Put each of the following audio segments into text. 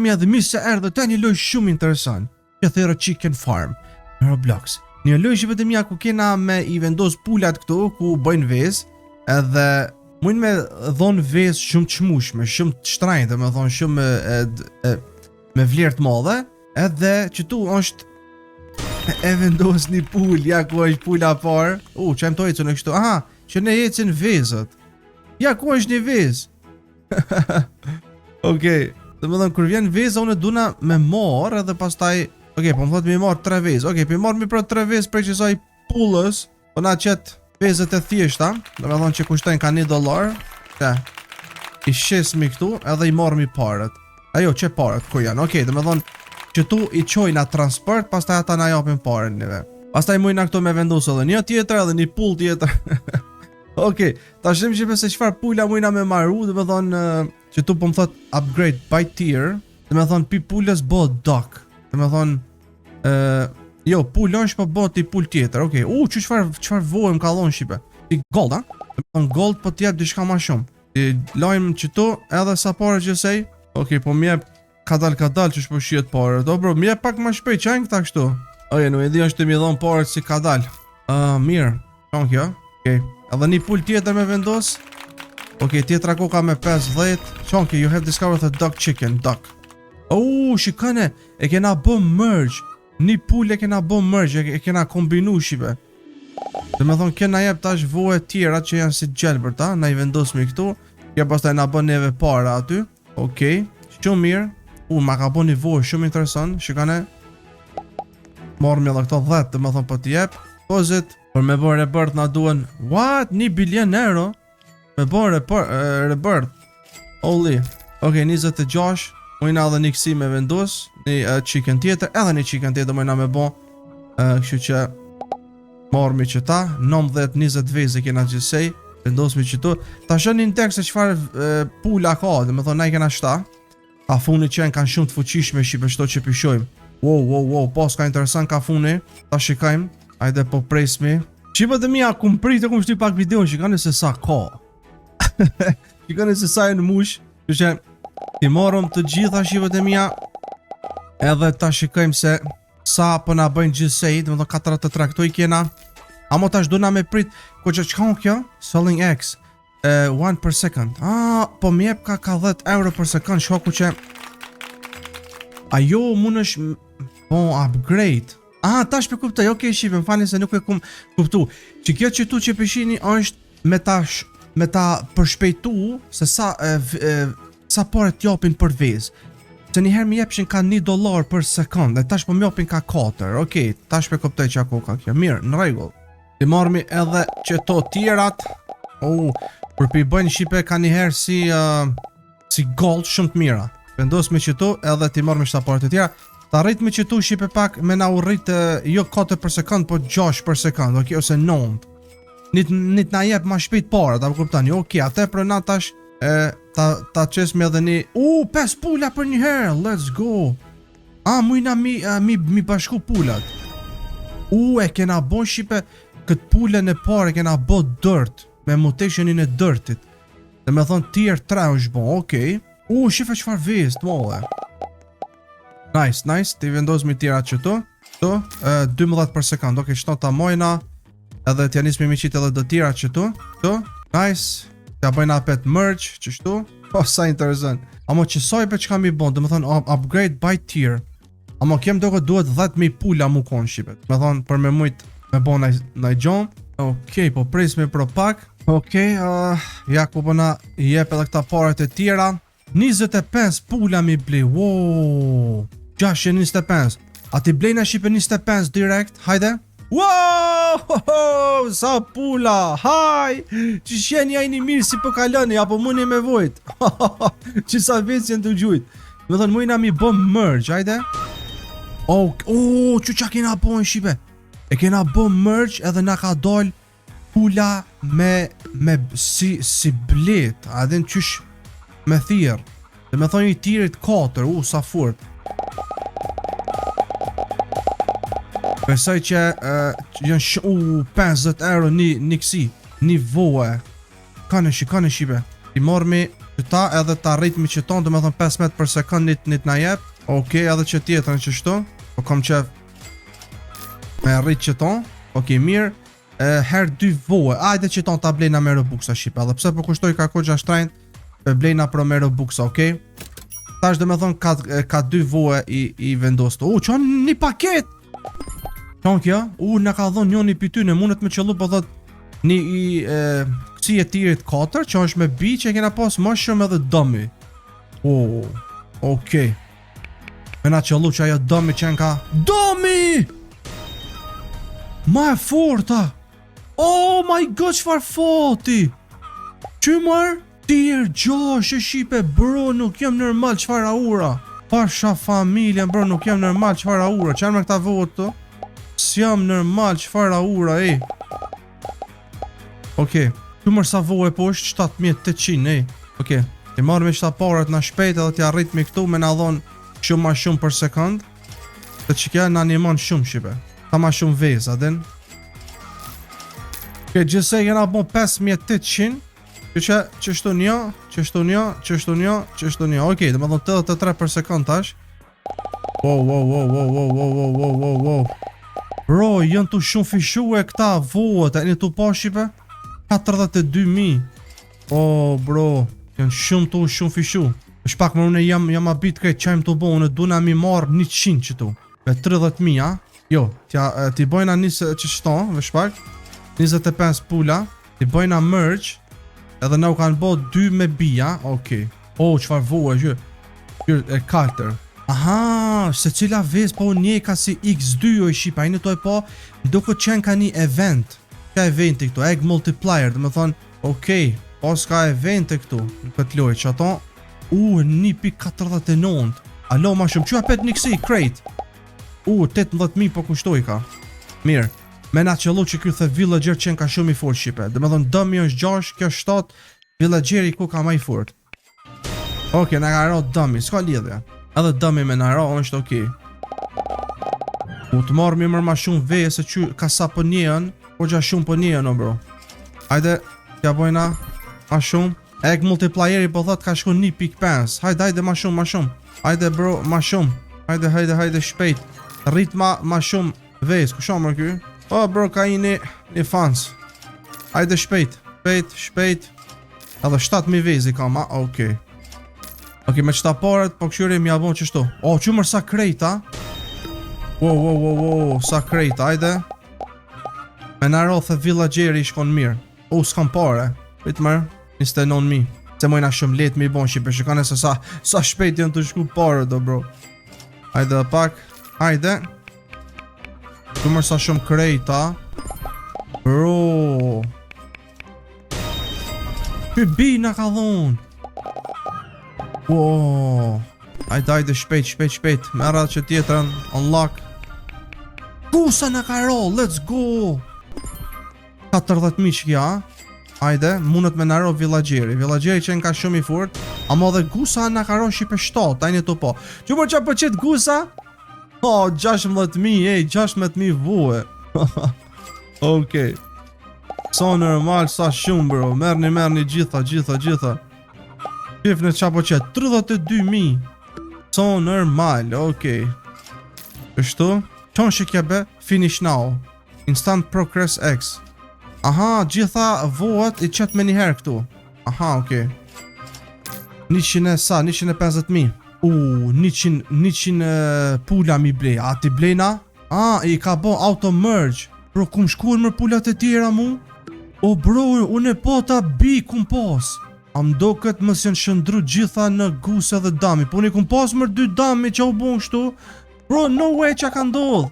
Mja dhe mi se erdhe të një loj shumë interesant që thera Chicken Farm në Roblox. Një loj që vëtë mja ku kena me i vendos pulat këtu ku bëjnë vez, edhe mujnë me dhonë vez shumë të shmushme, shumë të shtrajnë, me thonë shumë me vlerë të madhe, edhe që tu është e vendos një pull, ja ku është pula parë, që e më tojtë në kështu, aha, që ne jecin vezët, ja ku është një vez. Okej. Dhe më dhënë, kur vjen veza, unë duna me marë edhe pastaj... Okej, po më thotë mi marë 3 vezë. Okej, po marë mi pra 3 vezë prej që saj pullës. Po na qëtë vezët e thjeshta. Dhe më thonë që kushtojnë ka $1. Ja. I shes mi këtu edhe i marë mi parët. Ajo, që parët, ku janë? Okej, dhe më thonë që tu i qojna transport, pastaj ata na japin parën njëve. Pastaj mujna këtu me vendosë edhe një tjetër edhe një pull tjetër. Okej, ta shem që se qëfar pulla mujna me maru, dhe më thonë... që tu po më thot upgrade by tier, dhe me thonë pi pullës bëhet dock, dhe me thonë jo, pull është po bëhet t'i pull tjetër, okej, që qëfar vojmë ka dhonë Shqipe, ti gold, ha? Dhe me thonë gold po t'jep diçka ma shumë, ti lajmë që tu edhe sa pare që sej, okej, po mjep kadal që shpo shiet pare, do bro, mjep pak ma shpej, qajnë këta kështu, oje, nuk e di është të mi dhonë pare si kadal, mirë, qonë kjo, okej, edhe një pull tjetër me vendos. Ok, tjetra koka me 50. Chonky, you have discovered a duck chicken, duck. Shikane, e kena bë merge. Një pull e kena bë merge, e kena kombinu Shqipe. Dhe me thonë, kena jep tash voje tjera që janë si gjelbërta, na i vendosmi këtu. Kja pastaj na bë neve para aty. Ok, shumë mirë. Ma ka bë një voje shumë interesant, shikane. Morëm edhe këto 10, dhe me thonë po t'jep. Pozit, për me bërë rebirth na duen, what? €1 billion? Me bërë rebirth. Holy. Ok, 26. Mujna edhe një kësi me vendos. Një chicken tjetër. Edhe një chicken tjetër mujna me bo. Kështu që marmi që ta. 19-20 veze kena gjithsej. Vendosmi që tu. Ta shën një tek se qëfar pula ka. Dhe me thonë na i kena 7. Ka funi që kanë shumë të fuqishme Shqipe shto që pishojmë. Wow. Pas ka interesant ka funi. Ta shikajmë. Ajde po presmi. Shqipe dhe mija kum pritë kum shty pak videon. Shikane se sa ka. Shikone se sa e në mush. Që ti marëm të gjitha shqivet e mija. Edhe ta shikojmë se sa po na bëjnë gjithsej. Dhe më do 43 këto i kena. Amo tash do na me prit. Ko që qka kjo? Selling X 1 per second. Po mjep ka €10 per second. Shoku që ajo mund është po upgrade. Tash pe kuptoj. Ok, shqipe, më falin se nuk e kum kuptu. Që kjo që tu që peshini është me ta përshpejtu se sa pare t'jopin për vez. Se njëherë mi jepshin ka $1 për sekund, dhe tash po mi jopin ka 4. Okej, tash pe koptoj që ako ka kjo. Mirë, në regull. Ti marmi edhe që to tjerat. Përpi bëjnë Shqipe ka njëherë si gold shumë të mira. Vendos me që tu edhe ti marmi 7 pare të tjera. Ta rrit me që tu Shqipe pak me na u rrit jo 4 per sekund, po 6 per sekund, okej, ose 9. Nit na jep ma shpejt para, ta më kuptani, okej, atë për na tash, ta qesmi edhe një, 5 pula për një herë, let's go. Mujna mi bashku pulat. E kena bon Shqipe, këtë pullën e pare kena bo dirt, me mutationin e dirtit. Dhe me thonë tier 3 është bon, okej. Shqipe qëfar vez, të mole. Nice, ti vendosmi tjera që tu, 12 per sekund, okej, shto ta mojna. Edhe t'ja nismi mi qitë edhe do tjera që tu. Nice. T'ja bëjna apet merge që shtu. Sa interesant. Amo që sajpe që kam i bon. Dhe me thonë upgrade by tier. Amo kem doke duhet 10.000 pula mu konë Shqipe. Me thonë për me mujt me bon na i gjon. Okej, po presmi pro pak. Okej, ja ku bëna jep edhe këta paret e tjera. 25 pula mi bli. Wow. 625. A ti blejna Shqipe 25 direkt. Hajde. Wow, sa pula, haj, që shenja i një mirë si për kaloni, apo muni me vojt, që sa vecjen të gjujt, me thonë mujna mi bëm merge, hajde, që qa kena bën Shqipe, e kena bëm merge edhe na ka dal pula me si blet, adhen qysh me thirë, dhe me thonë i tirit 4, sa furt. Besoj që janë €50 një kësi, një voe. Kane Shqipe. I marmi që këta edhe ta rritmi që ton, do me thon 5 metë për sekond nit na jep. Okej, edhe që tjetrën që shtu. Po kom qef me rrit që ton. Okej, mirë. Her 2 voe. Ajde që ton ta blejna me Robux shqipe. Edhe pse po kushtoj ka ko 630, pe blejna pro me Robux, okej. Tash do me thon ka 2 voe i vendostu. Qon një paket. Qon kjo? Na ka dhon njoni pytyne, mundet me qellu po thot një kësi e tirit 4, që është me bi që e kena pas më shumë edhe dëmi. Okej. Me na qëllu që ajo dëmi qenë ka... Dëmi! Ma e forta! Oh my god, qfar foti! Qymar? Tier 6 e shipe, bro, nuk jem normal, qfar aura? Pasha familjen, bro, nuk jem normal, qfar aura? Qenë me këta votë? S'jam normal, qfar aura, Okej, qymar sa voe po është 7800, Okej, i marrë me qëta parat na shpejt edhe t'ja rritmi këtu me na dhonë shumë ma shumë për sekund. Dhe që kja na animon shumë shipe. Ta ma shumë veza, din. Okej, gjithsej jena bon 5800. Qështu një. Okej, dhe me dhonë 83 për sekund tash. Wow. Bro, jënë tu shumë fishu e këta voët, e një tu pa shipe? 42.000. Bro, janë shumë fishu. Shpak më une jam abit krejt qajmë të bo, une duna mi marrë 100 qëtu. Me 30.000, Jo, ti bojna njësë që shton, ve shpak. 25 pula. Ti bojna merge. Edhe na u kanë bo 2 me bija, okej. Qfar voe, gjë e 4. Aha, se cila vez po një ka si X2 o i shipa, i në toj po, duko qenë ka një event. Ka eventi këtu, egg multiplier, dhe me thonë, okej, pas ka eventi këtu, në këtë loj, që ato, 1.49. Alo, ma shumë, që apet një kësi, krejt. 18.000 po kushtoj ka. Mirë, me na qëllu që kjo the villager qenë ka shumë i fort shipe, dhe me thonë, dëmi është 6, kjo 7, villageri ku ka ma i fort. Okej, na ka ro dëmi, s'ka lidhja. Edhe dëmi me na ro, është okej. Të marrë mi mërë ma shumë veje se që ka sa për njën, po gja shumë për njën, bro. Hajde, tja bojna, ma shumë. Egg multiplieri po thot ka shku 1.5. Hajde, ma shumë. Hajde, bro, ma shumë. Hajde, shpejt. Rrit ma shumë vez, ku shumë ky? Bro, ka një fans. Hajde, shpejt. Edhe 7.000 vezi ka ma, okej. Okej, me qëta paret, po këshyri mi abon qështu. Qëmër sa krejta. Wow, sa krejta, hajde. Me në rothe villageri shkon mirë. S'kam pare. Prit mërë, 29.000. Se mojna shumë let mi bon shipe, shikane se sa shpejt janë të shku pare do, bro. Hajde dhe pak. Hajde. Qëmër sa shumë krejta. Bro. Bi na ka dhonë. Wow. Hajde, shpejt. Merra që tjetërën, unlock. Gusa na ka ro, let's go. 40.000 që kja. Hajde, mundet me naro villageri. Villageri që në ka shumë i furt. Amo dhe gusa na ka ro shipe 7. Ajnë të po. Që për që përqit gusa? 16.000, 16.000 vue. Okej. So normal, sa shumë, bro. Merni gjitha. Qif në qa përqit, 32.000. So normal, okej. Kështu? Qonë që kja be? Finish now. Instant progress X. Aha, gjitha voët i qëtë me njëherë këtu. Aha, okej. 150.000. 100 pula mi blej. A ti blejna? I ka bo auto merge. Bro, kum shkuën mër pullat e tjera mu? Bro, unë e po ta bi kum pos. Am do këtë mës janë shëndru gjitha në gusë dhe dami. Po unë i kum pos mër 2 dami që u bon shtu. Bro, no way që ka ndodh.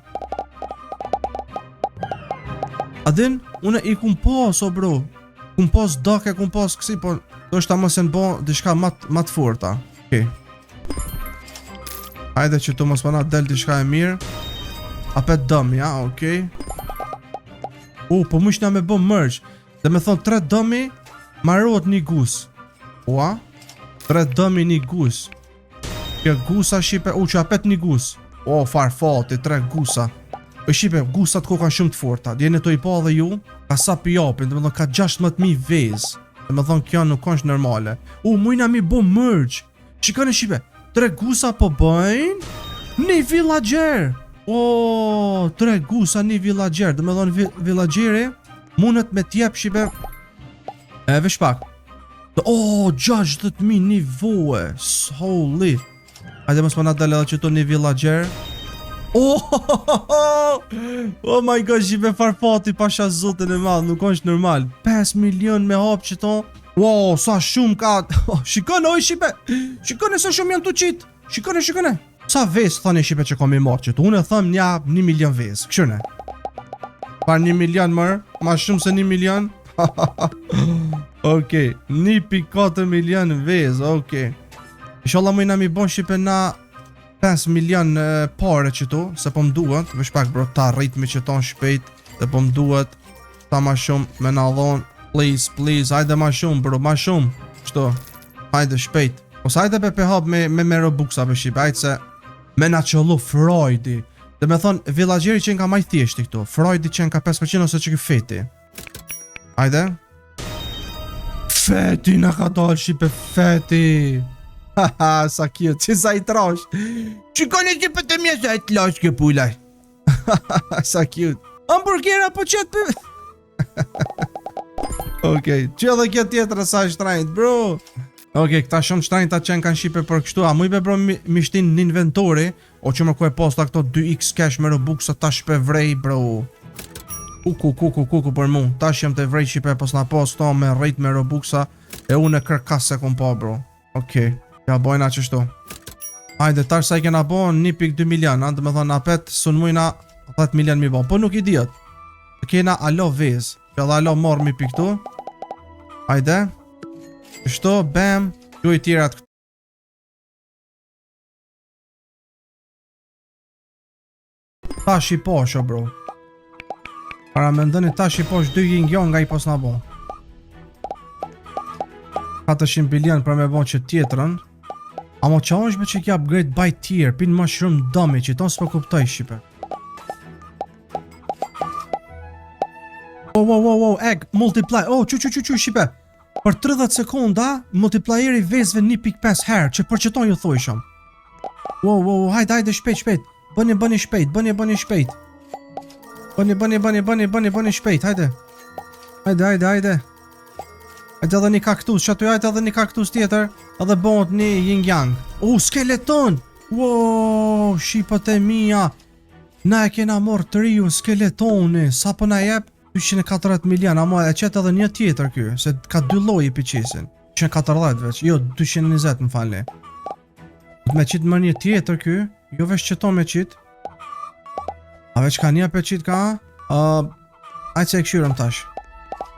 Adin, unë i kum pos, bro. Kum pos dake, kum pos kësi, po do është ta mës janë bo dishka mat forta. Okej. Hajde që tu mos përna del dishka e mirë. Apet dëmi, okej. Po më ishna me bo merge. Dhe me thonë 3 dëmi, marot një gus. 3 dëmi një gus. Kjo gusa shipe, që apet një gus. Farfati, 3 gusa. Shipe, gusat ko kanë shumë të forta. Djene të i pa dhe ju, ka sa pi japin, dhe me thonë ka 16.000 vez. Dhe me thonë kjo nuk është normale. Mujna mi bo merge. Shikoni shipe, tregusa po bëjnë një villager. Tregusa një villager. Dhe me thonë villageri mundet me tjep shipe. Vesh pak. 60.000 nivoe. Holy. Hajde mos më na dalë edhe që to një villager. Oh my god, shipe farfati pasha zotën e madh, nuk është normal. 5 milion me hap që to. Wow, sa shumë ka. Shikone, oj shipe. Shikone sa shumë janë të qitë. Shikone. Sa vezë thoni shipe që kom i marrë që to. Unë e thëm nja 1 milion vezë. Këshune. Par 1 milion mërë. Ma shumë se 1 milion. Okej, 1.4 milion vezë. Okej. Inshallah më i mi bon shipe na 5 milion pare që tu, se po më duhet, vesh pak bro, ta rritmi që ton shpejt, dhe po më duhet, ta ma shumë, me na dhon, please, hajde ma shumë bro, ma shumë, qëto, hajde shpejt, ose hajde pe hap me Robux ape shqip, hajde se, me na qëllu Freudi, dhe me thonë, villageri që nga maj thjeshti këtu, Freudi që nga 5% ose që ki feti, hajde, feti na ka dalë shqipe, feti, haha, sa cute, që sa i trash. Qikoni që për të mje sa i t'lash ke pulaj. Sa cute. Hamburgera po qëtë për... Okej, që edhe kjo tjetër sa shtrajnët, bro. Okej, këta shumë shtrajnët ta qenë kanë shipe për kështu. A mu i be bro mishtin në inventori, o që më kuj posta këto 2x cash me Robux, ta shpe vrej, bro. Kuku për mu. Ta shem të vrej shipe pos na post to me rejt me Robuxa, e unë e kërkas se kom po, bro. Okej. Ja bojna qështu. Hajde, tash sa i kena bo 1.2 milion, dhe me thonë apet, sun mujna 10 milion mi bo. Po nuk i diot. Kena alo vez. Që edhe alo mor mi piktu. Hajde. Qështu, bam. Ju i tjera të këtë. Tash i posho, bro. Para me ndëni tash i posh 2 gingion nga i pos na bo. 400 bilion për me bo që tjetërën. Amo qa është me që kja upgrade by tier, pin mushroom dummy që tonë s'po kuptoj shipe. Wow, egg, multiply, që shipe. Për 30 sekonda, multiplyeri vezve 1.5 herë, që për që tonë ju thojshëm. Wow, hajde, shpejt. Bëni shpejt. Bëni shpejt, hajde. Hajde edhe një kaktus, që atu jajtë edhe një kaktus tjetër, edhe bëhet një yin yang. Skeleton! Wow, shipët e mija. Na e kena morë të riju skeletoni, sa për na jep? 240 milion, ama e qetë edhe një tjetër kjo, se ka 2 loj i piqisin. 240 veç, jo 220 më fali. Me qitë më një tjetër kjo, jo veç qëto me qitë. A veç ka një pe qitë ka? Ajtë se e këshyrëm tash.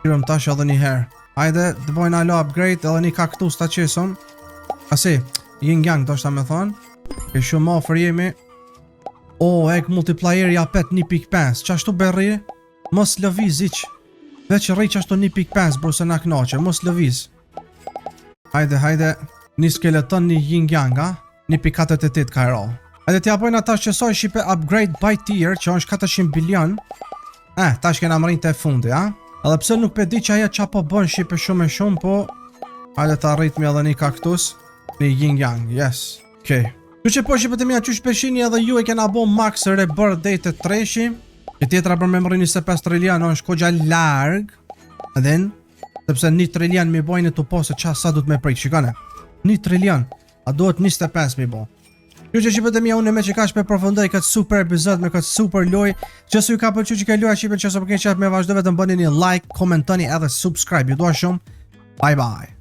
Këshyrëm tash edhe një herë. Hajde, të bojnë alo upgrade edhe një kaktus ta qesëm. Asi, yin yang do shta me thonë. Ke shumë ofër jemi. Egg multiplier ja pet 1.5. Qashtu berri? Mos lëviz iq. Veç rrej qashtu 1.5 bro se na knaqe. Mos lëviz. Hajde. Një skeleton një yin yang, ha? 1.48 ka e roll. Hajde t'ja bojnë ata qësoj shipe upgrade by tier që është 400 bilion. Tash kena mërin të fundi, ha? Edhe pse nuk pe di që aja qa po bën shipe shumë e shumë, po... Hajde ta rritmi edhe një kaktus. Një yin yang, yes. Okej. Që që po shipe të mija qysh peshini edhe ju e kena bo max rebirth të treshi. Që tjetra për me mëri 25 trilion është kogja larg. Edhin. Sepse 1 trilion mi bojnë të po se qa sa du të me prit, shikane. 1 trilion. A duhet 25 mi bo. Që që shqipët e mija unë me që ka shpe përfëndoj këtë super epizod me këtë super loj. Që su ju ka përqy që ka luaj shqipët që së përken qep me vazhdo vetëm bëni një like, komentoni edhe subscribe. Ju dua shumë. Bye bye.